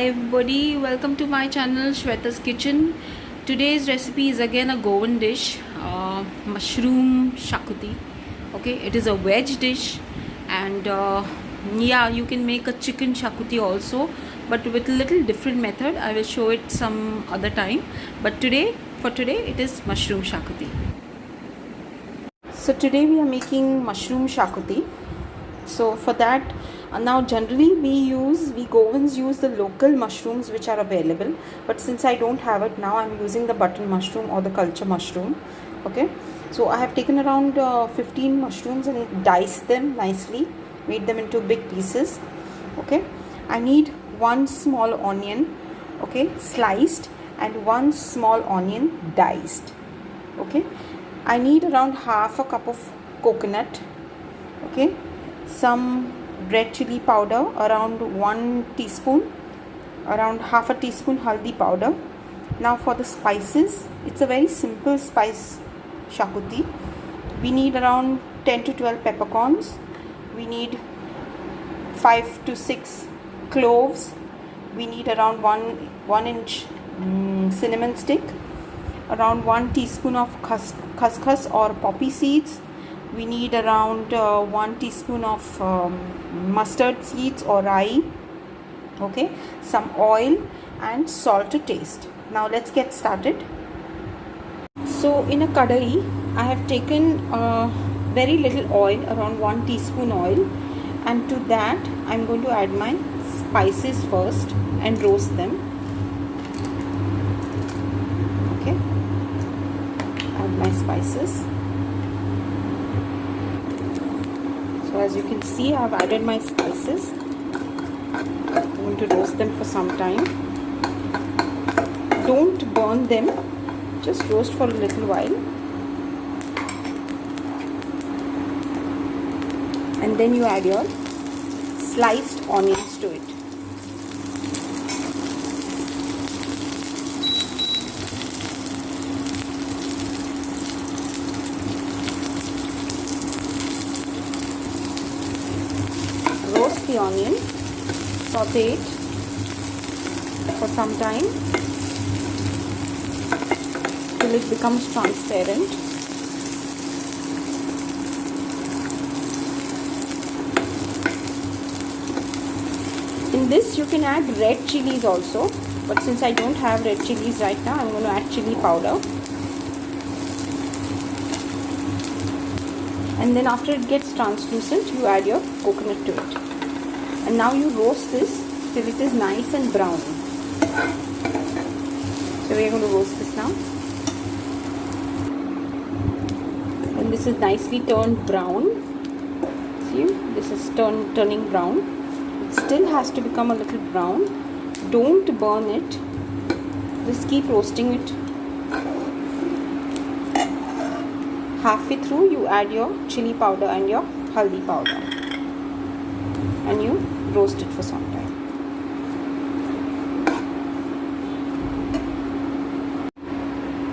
everybody, welcome to my channel Shweta's Kitchen. Today's recipe is again a Goan dish, mushroom shakuti. Okay, it is a veg dish, and yeah, you can make a chicken shakuti also, but with a little different method. I will show it some other time, but for today it is mushroom shakuti. So today we are making mushroom shakuti. So for that, now generally we Goans use the local mushrooms which are available, but since I don't have it now, I'm using the button mushroom or the culture mushroom. Okay, so I have taken around 15 mushrooms and diced them nicely, made them into big pieces. Okay, I need one small onion, okay, sliced, and one small onion diced. Okay, I need around half a cup of coconut. Okay, some red chili powder, around 1 teaspoon, around half a teaspoon haldi powder. Now for the spices, it's a very simple spice shakuti. We need around 10 to 12 peppercorns. We need 5 to 6 cloves. We need around 1 inch cinnamon stick, around 1 teaspoon of khaskhas or poppy seeds. We need around 1 teaspoon of mustard seeds or rye. Okay, some oil and salt to taste. Now let's get started. So in a kadai, I have taken very little oil, around 1 teaspoon oil, and to that I'm going to add my spices first and roast them. Okay, add my spices. So as you can see, I have added my spices. I'm going to roast them for some time. Don't burn them, just roast for a little while. And then you add your sliced onions to it. Roast the onion, saute it for some time till it becomes transparent. In this you can add red chilies also, but since I don't have red chilies right now, I'm going to add chili powder. And then after it gets translucent, you add your coconut to it. And now you roast this till it is nice and brown. So we are going to roast this now. When this is nicely turned brown, see, this is turning brown. It still has to become a little brown. Don't burn it. Just keep roasting it. Halfway through, you add your chili powder and your haldi powder, and you roast it for some time.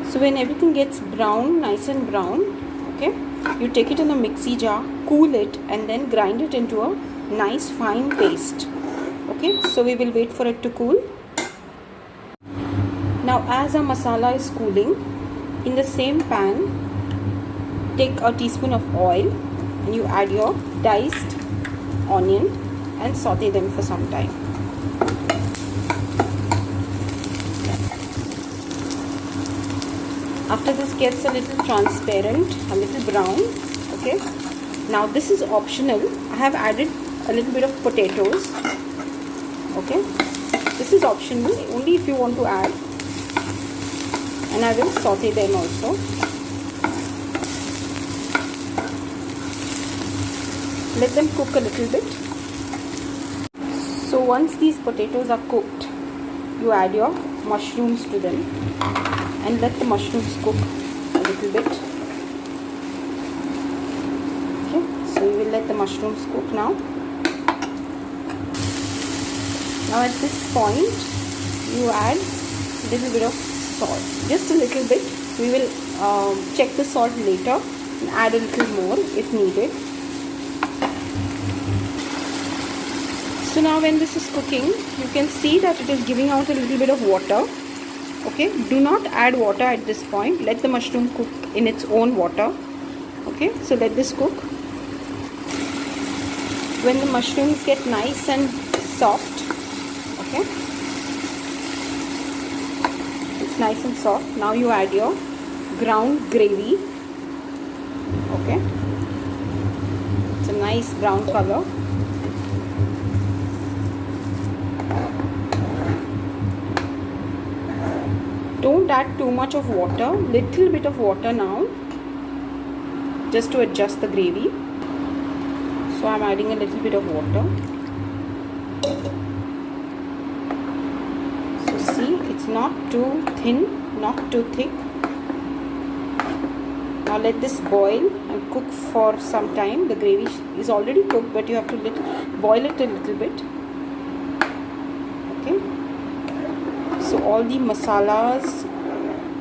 So when everything gets brown, nice and brown, okay, you take it in a mixie jar, cool it, and then grind it into a nice fine paste. Okay, so we will wait for it to cool. Now as our masala is cooling, in the same pan, take a teaspoon of oil and you add your diced onion and saute them for some time. After this gets a little transparent, a little brown, okay, now this is optional. I have added a little bit of potatoes. Okay, this is optional, only if you want to add, and I will saute them also. Let them cook a little bit. So once these potatoes are cooked, you add your mushrooms to them and let the mushrooms cook a little bit. Okay, so we will let the mushrooms cook now. Now at this point, you add a little bit of salt, just a little bit. We will check the salt later and add a little more if needed. So now when this is cooking, you can see that it is giving out a little bit of water. Okay, do not add water at this point. Let the mushroom cook in its own water. Okay, so let this cook. When the mushrooms get nice and soft, okay, it's nice and soft. Now you add your ground gravy. Okay, it's a nice brown color. Don't add too much of water, little bit of water now, just to adjust the gravy. So I'm adding a little bit of water. So see, it's not too thin, not too thick. Now let this boil and cook for some time. The gravy is already cooked, but you have to boil it a little bit. Okay. So all the masalas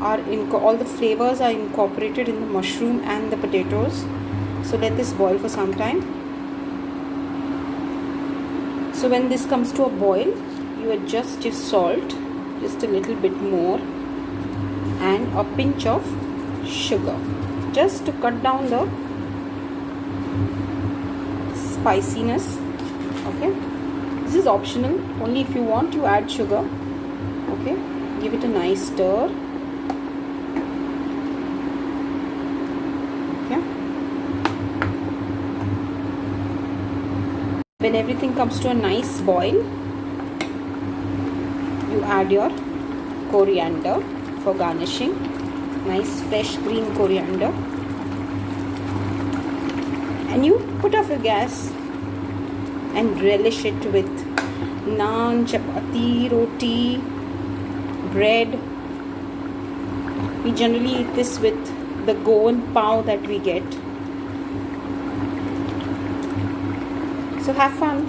are all the flavors are incorporated in the mushroom and the potatoes. So let this boil for some time. So when this comes to a boil, you adjust your salt just a little bit more and a pinch of sugar, just to cut down the spiciness. Okay, this is optional, only if you want to add sugar. Okay, give it a nice stir. Okay, when everything comes to a nice boil, you add your coriander for garnishing. Nice fresh green coriander, and you put off your gas and relish it with naan, chapati, roti, bread. We generally eat this with the Goan pav that we get. So have fun.